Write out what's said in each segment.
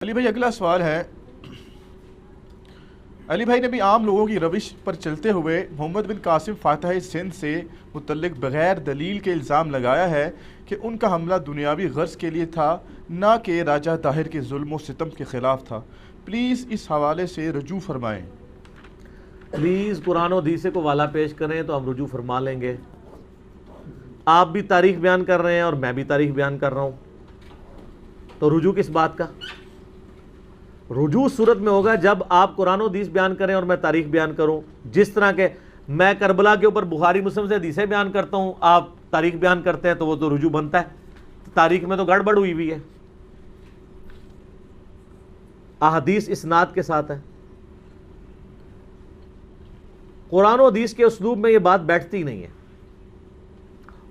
علی بھائی اگلا سوال ہے، علی بھائی نے بھی عام لوگوں کی روش پر چلتے ہوئے محمد بن قاسم فاتح سندھ سے متعلق بغیر دلیل کے الزام لگایا ہے کہ ان کا حملہ دنیاوی غرض کے لیے تھا، نہ کہ راجہ طاہر کے ظلم و ستم کے خلاف تھا۔ پلیز اس حوالے سے رجوع فرمائیں۔ پلیز قرآن و حدیث کو والا پیش کریں تو ہم رجوع فرما لیں گے۔ آپ بھی تاریخ بیان کر رہے ہیں اور میں بھی تاریخ بیان کر رہا ہوں، تو رجوع کس بات کا؟ رجوع صورت میں ہوگا جب آپ قرآن و حدیث بیان کریں اور میں تاریخ بیان کروں۔ جس طرح کہ میں کربلا کے اوپر بخاری مسلم سے حدیثیں بیان کرتا ہوں، آپ تاریخ بیان کرتے ہیں، تو وہ تو رجوع بنتا ہے۔ تاریخ میں تو گڑبڑ ہوئی ہوئی ہے، احادیث اسناد کے ساتھ ہے۔ قرآن و حدیث کے اسلوب میں یہ بات بیٹھتی نہیں ہے۔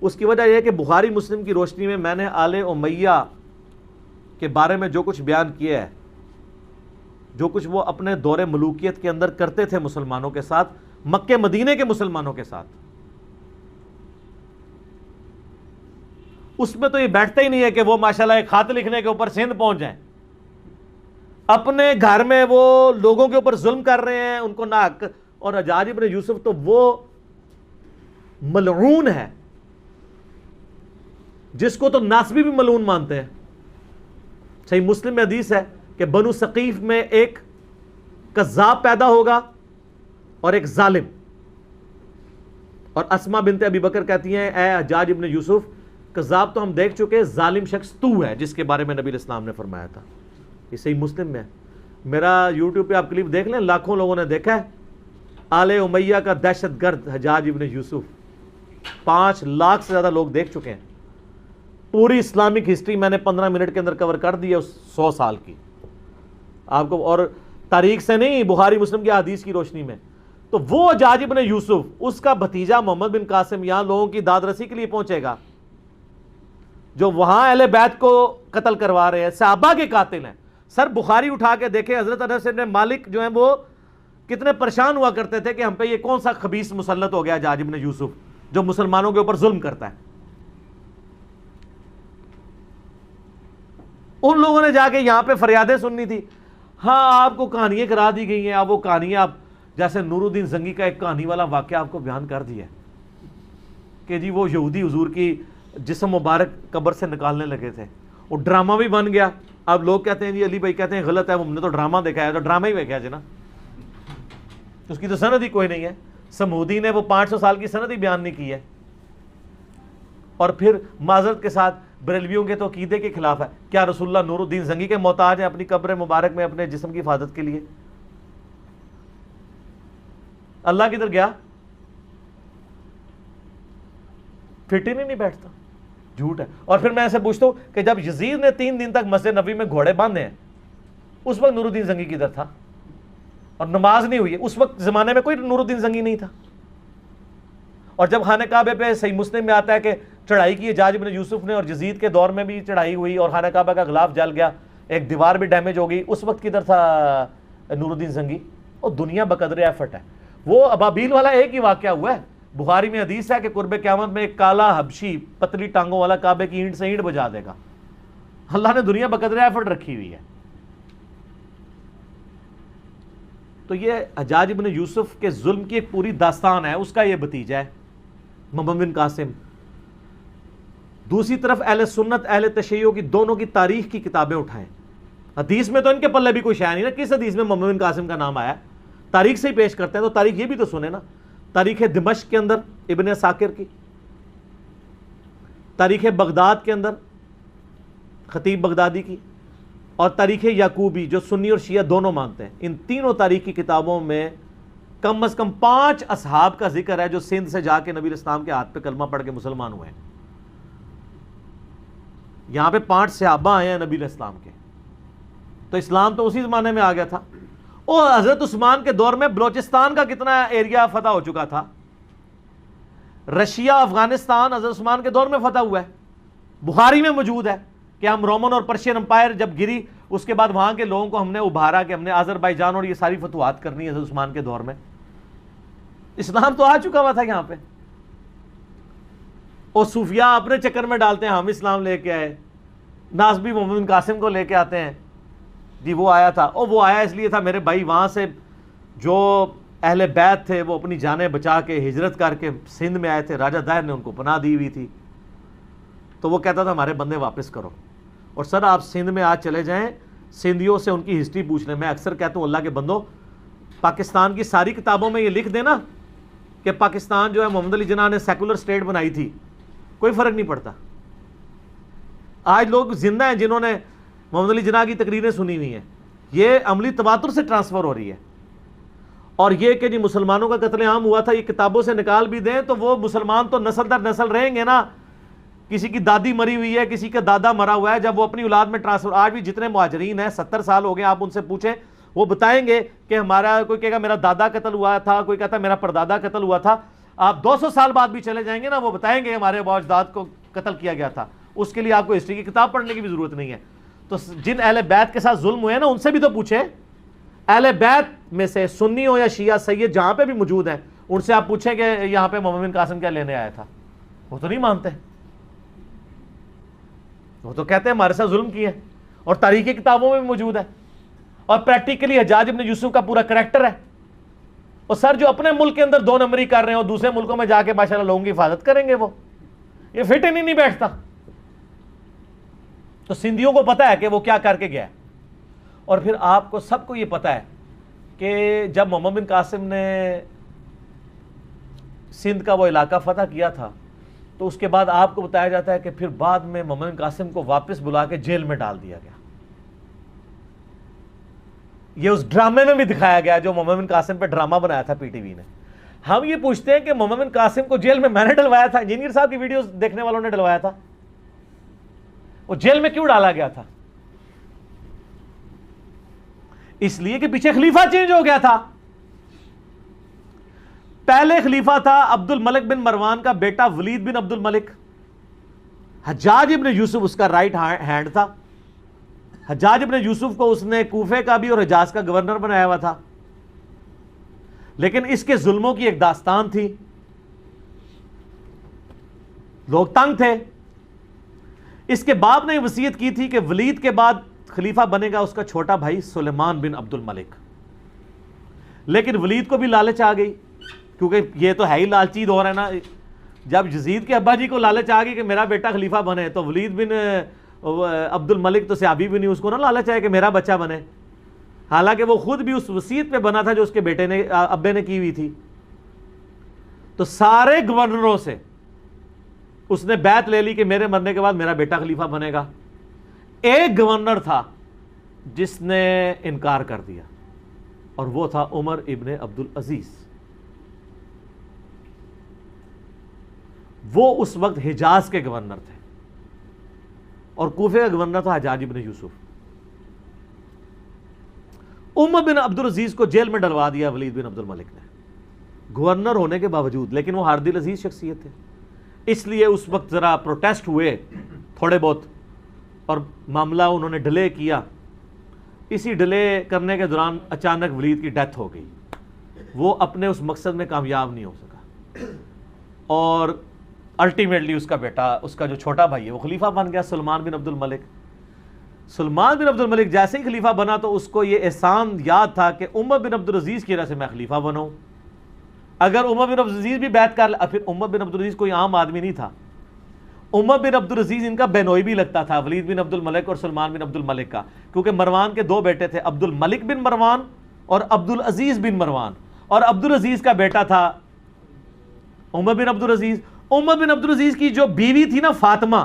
اس کی وجہ یہ ہے کہ بخاری مسلم کی روشنی میں نے آل امیہ کے بارے میں جو کچھ بیان کیا ہے، جو کچھ وہ اپنے دور ملوکیت کے اندر کرتے تھے مسلمانوں کے ساتھ، مکہ مدینے کے مسلمانوں کے ساتھ، اس میں تو یہ بیٹھتا ہی نہیں ہے کہ وہ ماشاءاللہ ایک خط لکھنے کے اوپر سندھ پہنچ جائیں۔ اپنے گھر میں وہ لوگوں کے اوپر ظلم کر رہے ہیں، ان کو ناحق۔ اور حجاج ابن یوسف تو وہ ملعون ہے جس کو تو ناسبی بھی ملعون مانتے ہیں۔ صحیح مسلم میں حدیث ہے کہ بنو ثقیف میں ایک کذاب پیدا ہوگا اور ایک ظالم، اور اسما بنت ابی بکر کہتی ہیں اے حجاج ابن یوسف، کذاب تو ہم دیکھ چکے، ظالم شخص تو ہے جس کے بارے میں نبی علیہ السلام نے فرمایا تھا۔ یہ صحیح مسلم میں ہے۔ میرا یوٹیوب پہ آپ کلپ دیکھ لیں، لاکھوں لوگوں نے دیکھا ہے۔ آل امیہ کا دہشت گرد حجاج ابن یوسف 5 لاکھ سے زیادہ لوگ دیکھ چکے ہیں۔ پوری اسلامک ہسٹری میں نے 15 منٹ کے اندر کور کر دی ہے، اس 100 سال کی آپ کو، اور تاریخ سے نہیں، بخاری مسلم کی حدیث کی روشنی میں۔ تو وہ حجاج ابن یوسف، اس کا بھتیجا محمد بن قاسم یہاں لوگوں کی داد رسی کے لیے پہنچے گا، جو وہاں اہل بیت کو قتل کروا رہے ہیں، صحابہ کے قاتل ہیں۔ سر بخاری اٹھا کے دیکھیں، حضرت انس بن مالک جو ہیں وہ کتنے پریشان ہوا کرتے تھے کہ ہم پہ یہ کون سا خبیث مسلط ہو گیا حجاج ابن یوسف جو مسلمانوں کے اوپر ظلم کرتا ہے۔ ان لوگوں نے جا کے یہاں پہ فریادیں سننی تھی۔ ہاں آپ کو کہانیاں کرا دی گئی ہیں، اب وہ کہانیاں، آپ جیسے نور الدین زنگی کا ایک کہانی والا واقعہ آپ کو بیان کر دیا کہ جی وہ یہودی حضور کی جسم مبارک قبر سے نکالنے لگے تھے، وہ ڈرامہ بھی بن گیا۔ اب لوگ کہتے ہیں جی علی بھائی کہتے ہیں غلط ہے، ہم نے تو ڈرامہ دیکھا ہے، تو ڈرامہ ہی دیکھا ہے جنا، اس کی تو سند ہی کوئی نہیں ہے۔ سمودی نے وہ 500 سال کی سند ہی بیان نہیں کی ہے، اور پھر معذرت کے ساتھ بریلویوں کے تو عقیدے کے خلاف ہے۔ کیا رسول اللہ نور الدین زنگی کے محتاج ہیں اپنی قبر مبارک میں اپنے جسم کی حفاظت کے لیے؟ اللہ کدھر گیا؟ فٹ ہی نہیں بیٹھتا، جھوٹ ہے۔ اور پھر میں ایسے پوچھتا ہوں کہ جب یزید نے 3 دن تک مسجد نبوی میں گھوڑے باندھے ہیں، اس وقت نور الدین زنگی کدھر تھا؟ اور نماز نہیں ہوئی ہے، اس وقت زمانے میں کوئی نور الدین زنگی نہیں تھا۔ اور جب خانہ کعبہ پہ صحیح مسلم میں آتا ہے کہ چڑھائی کی حجاج ابن یوسف نے، اور یزید کے دور میں بھی چڑھائی ہوئی اور خانہ کعبہ کا غلاف جل گیا، ایک دیوار بھی ڈیمیج ہو گئی، اس وقت کدھر تھا نور الدین زنگی؟ اور دنیا بقدر ایفٹ ہے۔ وہ ابابیل والا ایک ہی واقعہ ہوا ہے، بخاری میں حدیث ہے کہ قرب قیامت میں ایک کالا حبشی پتلی ٹانگوں والا کعبے کی اینٹ سے اینٹ بجا دے گا۔ اللہ نے دنیا بقدر ایفٹ رکھی ہوئی ہے۔ تو یہ حجاج ابن یوسف کے ظلم کی ایک پوری داستان ہے، اس کا یہ بھتیجا ہے محمد بن قاسم۔ دوسری طرف اہل سنت اہل تشیع کی دونوں کی تاریخ کی کتابیں اٹھائیں، حدیث میں تو ان کے پلے بھی کوئی شے نہیں نا، کس حدیث میں محمد بن قاسم کا نام آیا؟ تاریخ سے ہی پیش کرتے ہیں، تو تاریخ یہ بھی تو سنیں نا۔ تاریخ دمشق کے اندر ابن عساکر کی، تاریخ بغداد کے اندر خطیب بغدادی کی، اور تاریخ یعقوبی جو سنی اور شیعہ دونوں مانتے ہیں، ان تینوں تاریخ کی کتابوں میں کم از کم 5 اصحاب کا ذکر ہے جو سندھ سے جا کے نبی اسلام کے ہاتھ پہ کلمہ پڑھ کے مسلمان ہوئے ہیں۔ یہاں پہ 5 صحابہ آئے ہیں نبی علیہ السلام کے، تو اسلام تو اسی زمانے میں آ گیا تھا۔ اور حضرت عثمان کے دور میں بلوچستان کا کتنا ایریا فتح ہو چکا تھا، رشیا افغانستان حضرت عثمان کے دور میں فتح ہوا ہے۔ بخاری میں موجود ہے کہ ہم رومن اور پرشین امپائر جب گری، اس کے بعد وہاں کے لوگوں کو ہم نے ابھارا کہ ہم نے آذربائیجان اور یہ ساری فتوحات کرنی ہے حضرت عثمان کے دور میں۔ اسلام تو آ چکا ہوا تھا یہاں پہ، اور صوفیاء اپنے چکر میں ڈالتے ہیں ہم اسلام لے کے آئے، ناسبی محمد بن قاسم کو لے کے آتے ہیں، جی وہ آیا تھا، اور وہ آیا اس لیے تھا میرے بھائی، وہاں سے جو اہل بیت تھے وہ اپنی جانیں بچا کے ہجرت کر کے سندھ میں آئے تھے، راجہ دائر نے ان کو پناہ دی ہوئی تھی، تو وہ کہتا تھا ہمارے بندے واپس کرو. اور سر آپ سندھ میں آج چلے جائیں، سندھیوں سے ان کی ہسٹری پوچھ لیں. میں اکثر کہتا ہوں اللہ کے بندوں، پاکستان کی ساری کتابوں میں یہ لکھ دینا کہ پاکستان جو ہے محمد علی جناح نے سیکولر سٹیٹ بنائی تھی، کوئی فرق نہیں پڑتا. آج لوگ زندہ ہیں جنہوں نے محمد علی جناح کی تقریریں سنی ہوئی ہیں، یہ عملی تواتر سے ٹرانسفر ہو رہی ہے. اور یہ کہ جی مسلمانوں کا قتل عام ہوا تھا، یہ کتابوں سے نکال بھی دیں تو وہ مسلمان تو نسل در نسل رہیں گے نا. کسی کی دادی مری ہوئی ہے، کسی کا دادا مرا ہوا ہے، جب وہ اپنی اولاد میں ٹرانسفر. آج بھی جتنے مہاجرین ہیں 70 سال ہو گئے، آپ ان سے پوچھیں وہ بتائیں گے کہ ہمارا، کوئی کہے گا میرا دادا قتل ہوا تھا، کوئی کہتا میرا پردادا قتل ہوا تھا. آپ 200 سال بعد بھی چلے جائیں گے نا، وہ بتائیں گے ہمارے ابا اجداد کو قتل کیا گیا تھا. اس کے لیے آپ کو ہسٹری کی کتاب پڑھنے کی بھی ضرورت نہیں ہے. تو جن اہل بیت کے ساتھ ظلم ہوئے ہیں نا، ان سے بھی تو پوچھیں. اہل بیت میں سے سنی ہو یا شیعہ سید جہاں پہ بھی موجود ہیں، ان سے آپ پوچھیں کہ یہاں پہ محمد بن قاسم کیا لینے آیا تھا. وہ تو نہیں مانتے، وہ تو کہتے ہیں ہمارے ساتھ ظلم کیے، اور تاریخی کتابوں میں بھی موجود ہے. اور پریکٹیکلی حجاج ابن یوسف کا پورا کریکٹر ہے. اور سر جو اپنے ملک کے اندر 2 نمبری کر رہے ہیں اور دوسرے ملکوں میں جا کے ماشاءاللہ لوگوں کی حفاظت کریں گے، وہ یہ فٹ ہی نہیں بیٹھتا. تو سندھیوں کو پتا ہے کہ وہ کیا کر کے گیا ہے. اور پھر آپ کو سب کو یہ پتا ہے کہ جب محمد بن قاسم نے سندھ کا وہ علاقہ فتح کیا تھا، تو اس کے بعد آپ کو بتایا جاتا ہے کہ پھر بعد میں محمد بن قاسم کو واپس بلا کے جیل میں ڈال دیا گیا. یہ اس ڈرامے میں بھی دکھایا گیا جو محمد بن قاسم پہ ڈرامہ بنایا تھا پی ٹی وی نے. ہم یہ پوچھتے ہیں کہ محمد بن قاسم کو جیل میں نے ڈلوایا تھا، انجینئر صاحب کی ویڈیوز دیکھنے والوں نے ڈلوایا تھا، وہ جیل میں کیوں ڈالا گیا تھا؟ اس لیے کہ پیچھے خلیفہ چینج ہو گیا تھا. پہلے خلیفہ تھا عبد الملک بن مروان کا بیٹا ولید بن عبد الملک. حجاج ابن یوسف اس کا رائٹ ہینڈ تھا. حجاج ابن یوسف کو اس نے کوفے کا بھی اور حجاز کا گورنر بنایا ہوا تھا. لیکن اس کے ظلموں کی ایک داستان تھی، لوگ تنگ تھے. اس کے باپ نے وصیت کی تھی کہ ولید کے بعد خلیفہ بنے گا اس کا چھوٹا بھائی سلیمان بن عبد الملک. لیکن ولید کو بھی لالچ آ گئی، کیونکہ یہ تو ہے ہی لالچی دور ہے نا. جب یزید کے ابا جی کو لالچ آ گئی کہ میرا بیٹا خلیفہ بنے، تو ولید بن عبد الملک تو صحابی بھی نہیں، اس کو نہ لالچ آئے کہ میرا بچہ بنے. حالانکہ وہ خود بھی اس وصیت پہ بنا تھا جو اس کے بیٹے نے، ابے نے کی ہوئی تھی. تو سارے گورنروں سے اس نے بیعت لے لی کہ میرے مرنے کے بعد میرا بیٹا خلیفہ بنے گا. ایک گورنر تھا جس نے انکار کر دیا، اور وہ تھا عمر ابن عبد العزیز. وہ اس وقت حجاز کے گورنر تھے، اور کوفے کا گورنر تھا حجاج ابن یوسف. عمر بن عبد العزیز کو جیل میں ڈلوا دیا ولید بن عبد الملک نے، گورنر ہونے کے باوجود. لیکن وہ ہارد العزیز شخصیت تھے، اس لیے اس وقت ذرا پروٹیسٹ ہوئے تھوڑے بہت، اور معاملہ انہوں نے ڈیلے کیا. اسی ڈیلے کرنے کے دوران اچانک ولید کی ڈیتھ ہو گئی. وہ اپنے اس مقصد میں کامیاب نہیں ہو سکا، اور الٹیمیٹلی اس کا بیٹا، اس کا جو چھوٹا بھائی ہے، وہ خلیفہ بن گیا، سلمان بن عبد الملک. سلمان بن عبد الملک جیسے ہی خلیفہ بنا تو اس کو یہ احسان یاد تھا کہ عمر بن عبد العزیز کی وجہ سے میں خلیفہ بناؤں. اگر عمر بن عبد العزیز بھی بیعت کر لے، پھر عمر بن عبد العزیز کوئی عام آدمی نہیں تھا. عمر بن عبد العزیز ان کا بینوئی بھی لگتا تھا، ولید بن عبد الملک اور سلمان بن عبد الملک کا، کیونکہ مروان کے 2 بیٹے تھے، عبد الملک بن مروان اور عبد العزیز بن مروان. اور عبد العزیز کا بیٹا تھا عمر بن عبد العزیز. عمر بن عبد العزیز کی جو بیوی تھی نا فاطمہ،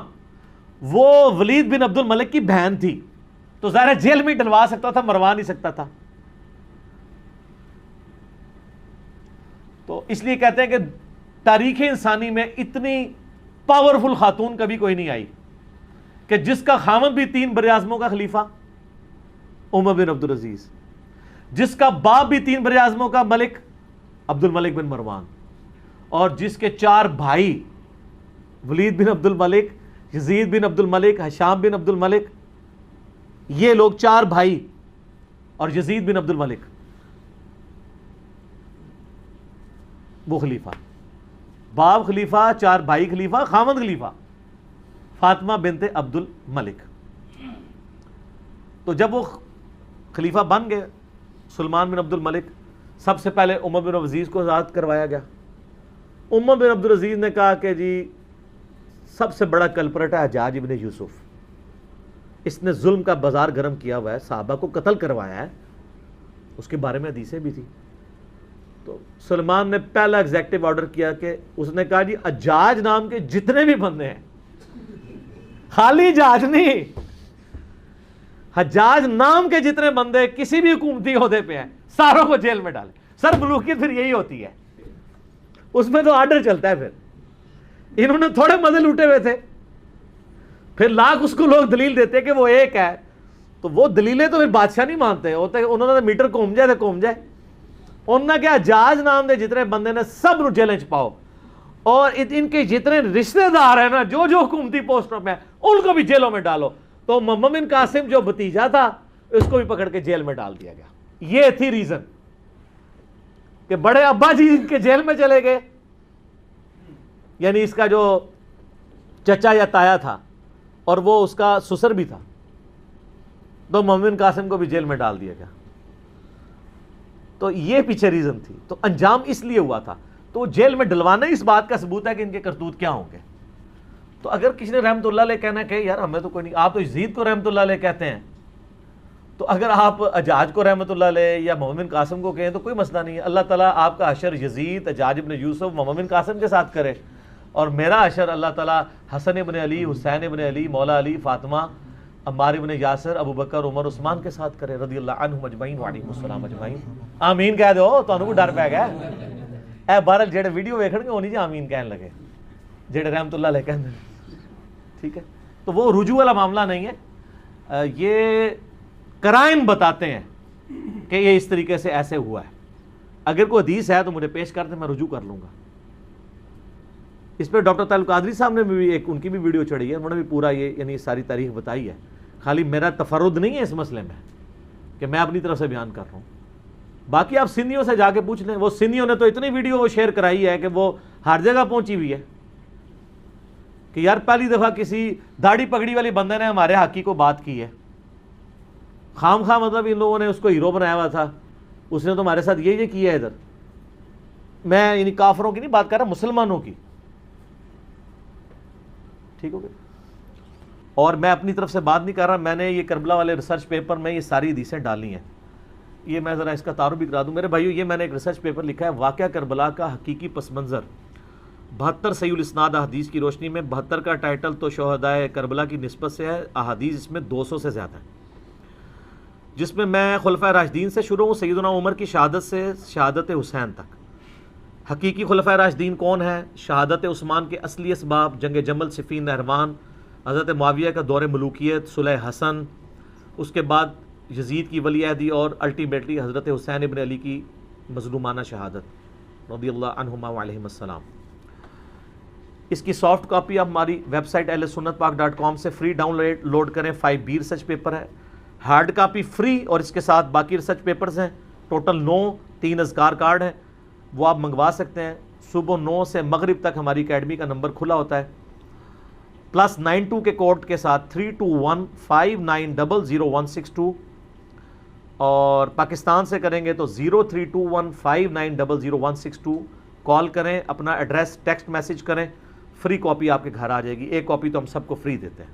وہ ولید بن عبد الملک کی بہن تھی. تو ظاہر جیل میں ڈلوا سکتا تھا، مروا نہیں سکتا تھا. تو اس لیے کہتے ہیں کہ تاریخ انسانی میں اتنی پاورفل خاتون کبھی کوئی نہیں آئی کہ جس کا خامن بھی 3 براعظموں کا خلیفہ عمر بن عبد العزیز، جس کا باپ بھی 3 براعظموں کا ملک عبد الملک بن مروان، اور جس کے 4 بھائی ولید بن عبد الملک، یزید بن عبد الملک، ہشام بن عبد الملک، یہ لوگ 4 بھائی اور یزید بن عبد الملک، وہ خلیفہ، باپ خلیفہ، 4 بھائی خلیفہ، خامند خلیفہ، فاطمہ بنت عبد الملک. تو جب وہ خلیفہ بن گئے سلمان بن عبد الملک. سب سے پہلے عمر بن عبدالعزیز کو آزاد کروایا گیا. عمر بن عبدالعزیز نے کہا کہ جی سب سے بڑا کلپرٹ ہے حجاج ابن یوسف, اس نے ظلم کا بازار گرم کیا ہوا ہے, صحابہ کو قتل کروایا ہے, اس کے بارے میں حدیثیں بھی تھی. تو سلمان نے پہلا ایگزیکٹو آرڈر کیا کہ اس نے کہا جی حجاج نام کے جتنے بھی بندے ہیں, خالی حجاج نہیں, حجاج نام کے جتنے بندے کسی بھی حکومتی عہدے پہ ہیں ساروں کو جیل میں ڈالیں. سر ملوکیت پھر یہی ہوتی ہے, اس میں تو آرڈر چلتا ہے. پھر انہوں نے تھوڑے مزے لوٹے ہوئے تھے, پھر لاکھ اس کو لوگ دلیل دیتے کہ وہ ایک ہے, تو وہ دلیلیں تو پھر بادشاہ نہیں مانتے ہوتے, انہوں نے میٹر گھوم جائے تو گھوم جائے. انہوں نے کیا حجاج نام دے جتنے بندے نے سب نو جیلیں چ پاؤ, اور ان کے جتنے رشتہ دار ہیں نا جو جو حکومتی پوسٹوں میں ان کو بھی جیلوں میں ڈالو. تو محمد بن قاسم جو بھتیجا تھا اس کو بھی پکڑ کے جیل میں ڈال دیا گیا. یہ تھی ریزن کہ بڑے ابا جی ان کے جیل میں چلے گئے, یعنی اس کا جو چچا یا تایا تھا اور وہ اس کا سسر بھی تھا, تو محمد بن قاسم کو بھی جیل میں ڈال دیا گیا. تو یہ پیچھے ریزن تھی. تو انجام اس لیے ہوا تھا. تو جیل میں ڈلوانا اس بات کا ثبوت ہے کہ ان کے کرتوت کیا ہوں گے. تو اگر کسی نے رحمت اللہ علیہ کہنا کہ یار ہمیں تو کوئی نہیں, آپ تو یزید کو رحمت اللہ علیہ کہتے ہیں, تو اگر آپ حجاج کو رحمت اللہ علیہ یا محمد بن قاسم کو کہیں تو کوئی مسئلہ نہیں ہے. اللہ تعالیٰ آپ کا حشر یزید, حجاج ابن یوسف, محمد بن قاسم کے ساتھ کرے, اور میرا حشر اللہ تعالیٰ حسن ابن علی, حسین ابن علی, مولا علی, فاطمہ, عمار ابن یاسر, ابو بکر, عمر, عثمان کے ساتھ کرے رضی اللہ عنہم اجمعین وعلیکم السلام اجمعین. آمین کہہ دو, تانوں کوئی ڈر پہ گیا اے بہرحال جڑے ویڈیو ویکھن گے انہی جی آمین کہنے لگے جڑے رحمت اللہ علیہ کہندے. ٹھیک ہے, تو وہ رجوع والا معاملہ نہیں ہے, یہ قرائن بتاتے ہیں کہ یہ اس طریقے سے ایسے ہوا ہے. اگر کوئی حدیث ہے تو مجھے پیش کر دیں, میں رجوع کر لوں گا. اس پہ ڈاکٹر طاہر القادری صاحب نے بھی ایک ان کی بھی ویڈیو چڑھی ہے, انہوں نے بھی پورا یہ یعنی ساری تاریخ بتائی ہے. خالی میرا تفرد نہیں ہے اس مسئلے میں کہ میں اپنی طرف سے بیان کر رہا ہوں. باقی آپ سندھیوں سے جا کے پوچھ لیں, وہ سندھیوں نے تو اتنی ویڈیو شیئر کرائی ہے کہ وہ ہر جگہ پہنچی ہوئی ہے کہ یار پہلی دفعہ کسی داڑھی پگڑی والی بندے نے ہمارے حقی کو بات کی ہے. خام خواہ مطلب ان لوگوں نے اس کو ہیرو بنایا ہوا تھا, اس نے تو ہمارے ساتھ یہ کیا ہے. ادھر میں یعنی کافروں کی نہیں بات کر رہا, مسلمانوں کی. ٹھیک ہو گیا. اور میں اپنی طرف سے بات نہیں کر رہا, میں نے یہ کربلا والے ریسرچ پیپر میں یہ ساری حدیثیں ڈالی ہیں. یہ میں ذرا اس کا تعارف بھی کرا دوں میرے بھائیو. یہ میں نے ایک ریسرچ پیپر لکھا ہے, واقعہ کربلا کا حقیقی پس منظر, 72 صحیح الاسناد احادیث کی روشنی میں. 72 کا ٹائٹل تو شہدائے کربلا کی نسبت سے ہے, احادیث اس میں 200 سے زیادہ ہیں, جس میں میں خلفائے راشدین سے شروع ہوں, سیدنا عمر کی شہادت سے شہادت حسین تک. حقیقی خلفائے راشدین کون ہیں؟ شہادت عثمان کے اصلی اسباب, جنگ جمل, صفین, نہروان, حضرت معاویہ کا دور ملوکیت, صلح حسن, اس کے بعد یزید کی ولی عہدی, اور الٹیمیٹلی حضرت حسین ابن علی کی مظلومانہ شہادت رضی اللہ عنہما وعلیہم السلام. اس کی سافٹ کاپی آپ ہماری ویب سائٹ ahlsunnatpak.com سے فری ڈاؤن لوڈ کریں. 5B ریسرچ پیپر ہے, ہارڈ کاپی فری, اور اس کے ساتھ باقی ریسرچ پیپرز ہیں ٹوٹل 9, 3 اذکار کارڈ ہیں, وہ آپ منگوا سکتے ہیں. صبح 9 سے مغرب تک ہماری اکیڈمی کا نمبر کھلا ہوتا ہے, +92 کے کوڈ کے ساتھ 3215900162, اور پاکستان سے کریں گے تو 032159000162. کال کریں, اپنا ایڈریس ٹیکسٹ میسج کریں, فری کاپی آپ کے گھر آ جائے گی. ایک کاپی تو ہم سب کو فری دیتے ہیں.